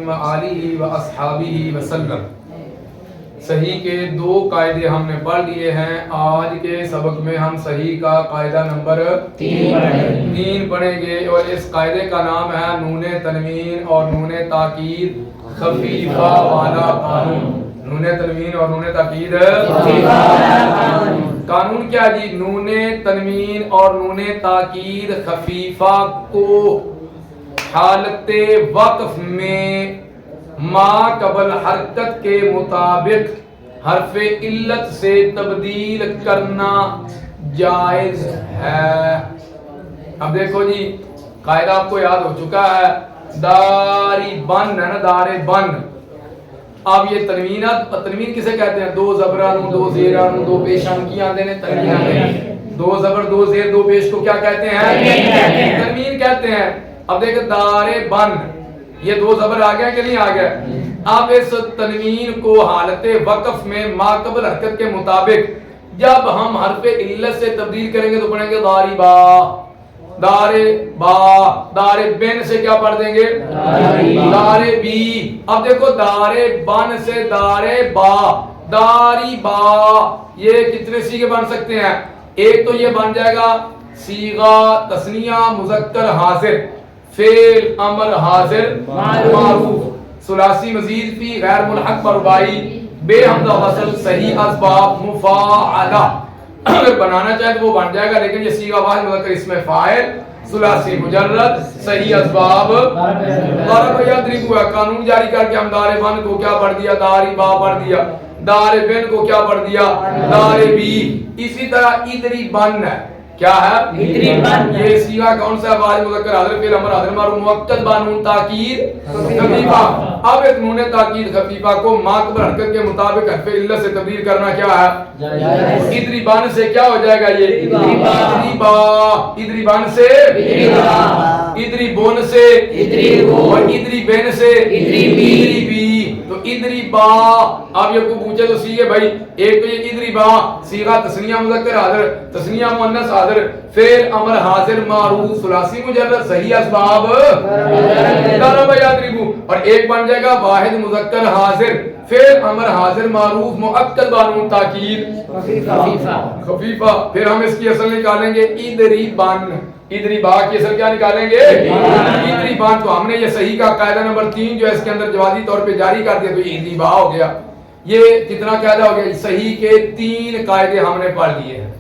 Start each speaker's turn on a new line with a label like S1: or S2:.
S1: و آلہ و اصحابہ وسلم۔ صحیح کے 2 قاعدے ہم نے پڑھ لیے ہیں۔ آج کے سبق میں ہم صحیح کا قاعدہ نمبر 3 پڑھیں گے، اور اس قاعدے کا نام ہے نون تنوین اور نون تاکید خفیفہ والا قانون۔ نون تنوین اور نون تاکید خفیفہ والا قانون۔ قانون کیا جی؟ نون تنوین اور نون تاکید خفیفہ کو حالت وقف میں ما قبل حرکت کے مطابق حرف علت سے تبدیل کرنا جائز ہے۔ اب دیکھو جی، قاعدہ آپ کو یاد ہو چکا ہے، داری بن ہے نا، دار بن۔ اب یہ تنوین کسے کہتے ہیں؟ 2 زبرانوں 2 زیرانوں 2 پیشان کی آندے نے تنوین آندے ہیں۔ 2 زبر 2 زیر 2 پیش کو کیا کہتے ہیں؟ تنوین کہتے ہیں۔ اب دیکھ دار بن، یہ 2 زبر آ گئے کہ نہیں آ گئے؟ اب اس تنوین کو حالت وقف میں ما قبل حرکت کے مطابق جب ہم حرف علت سے تبدیل کریں گے تو پڑھیں گے داری با، دار با، دار بن سے کیا پڑھ دیں گے؟ دار بی۔ اب دیکھو دار بن سے دار با، داری با، یہ کتنے سیغے بن سکتے ہیں؟ ایک تو یہ بن جائے گا صیغہ تثنیہ مذکر حاضر، فعل امر حاضر معروف، ثلاثی مزید فی غیر ملحق بربائی، بے حمزہ وصل، صحیح اسباب مفاعلہ۔ اگر بنانا چاہے تو وہ بن جائے گا، لیکن یہ صیغہ واحد مذکر اسم فاعل، ثلاثی مجرد، صحیح اسباب ضرب یضرب ہے۔ قانون جاری کر کے ہم دار بن کو کیا پڑھ دیا؟ داری با پڑھ دیا۔ دار بن کو کیا پڑھ دیا؟ دار بی۔ اسی طرح ادری بن ہے، کیا ہے؟ ادری بن۔ یہ صیغہ کون سا ہے؟ واحد مذکر حاضر، فعل امر حاضر معروف، مؤکد با نون تاکید خفیفہ۔ اب ایک نون تاکید خفیفہ کو ما قبل حرکت کے مطابق حرف علت سے تبدیل کرنا کیا ہے؟ ادری بن سے کیا ہو جائے گا؟ یہ ادری با، ادری بن سے ادری بن سے اور ادری بن سے ادری بی۔ تو ادری با، اب یہ کو پوچھے تو سیغے بھائی، ایک تو یہ ادری با صیغہ تثنیہ مذکر حاضر، تثنیہ مؤنث حاضر، فعل امر حاضر معروف، ثلاثی مجرد، صحیح اسباب ضرب یضرب، اور ایک بن جائے گا واحد مذکر حاضر، فعل امر حاضر معروف، مؤکد با نون تاکید خفیفہ۔ پھر ہم اس کی اصل نکالیں گے ادری بن، ادری با کی اصل کیا نکالیں گے؟ ادری بن۔ تو ہم نے یہ صحیح کا قاعدہ نمبر 3 جو ہے اس کے اندر جوازی طور پہ جاری کر دیا، تو یہ ادری با ہو گیا۔ یہ کتنا قاعدہ ہو گیا؟ صحیح کے 3 قاعدے ہم نے پڑھ لیے ہیں۔